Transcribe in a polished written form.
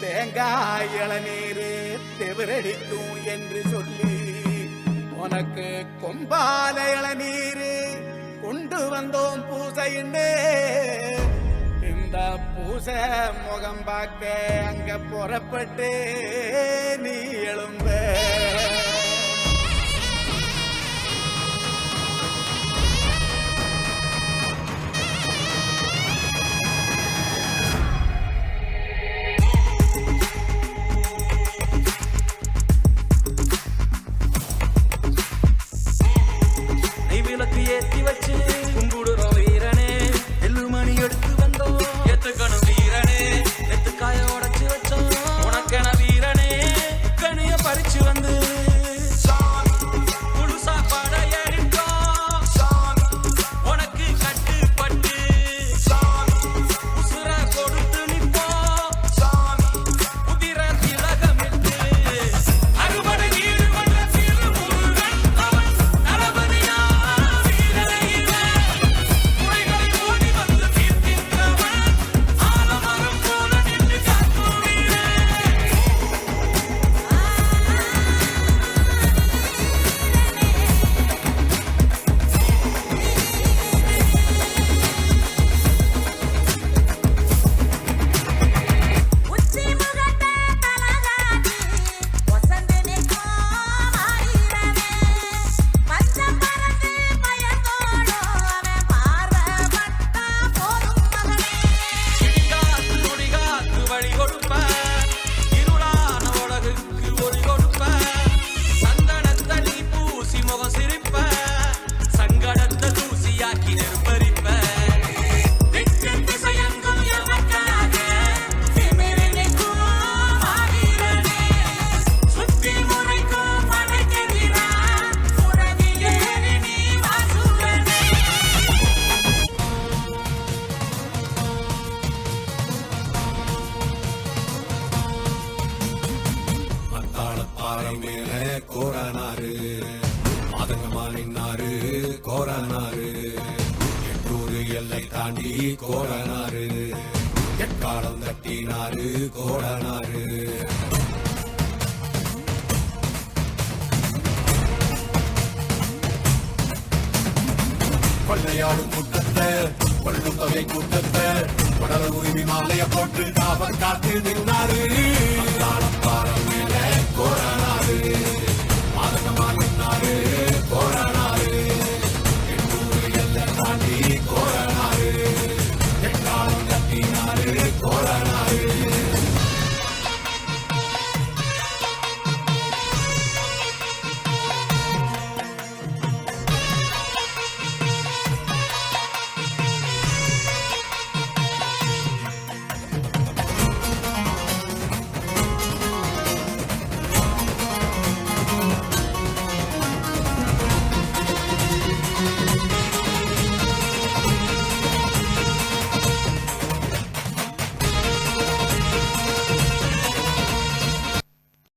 தேங்காய் இளநீர் தெவரடிக்கும் என்று சொல்லி உனக்கு கொம்பால இளநீர் கொண்டு வந்தோம் பூசைன்னு. இந்த பூசை முகம் பார்க்க அங்க புறப்பட்டு நீ எழும்ப ஏத்தி வச்சு கும்பிடுறோம் வீரனே, எள்ளு மணி எடுத்து வந்தோம் ஏத்துக்கணும் வீரனே, எத்துக்காய உடைச்சு வச்சோம் உனக்கென வீரனே, கனிய பறிச்சு வந்து முழு சாப்பாட ஏறிட்டோம் உனக்கு கட்டுப்பட்டு உசுர கொடுத்து நிற்போம் உதிர திலகமிட்டு அறுபடை வீடு கொண்ட திருமுருகன் அவன் தளபதியா கோரனாரு மாதங்கமா நின்னாரு கோரனாரு எட்டூரு எல்லை தாண்டி கோரனாரு எக்காலம் தட்டினாரு கோரனாரு கொள்ளையாடும் கூட்டத்தை கொள்ளும் தொகை கூட்டத்தை உடல உரிமை மாலைய போட்டு காவல் காத்து நின்னாரு பாரம் மேல கோரனாரு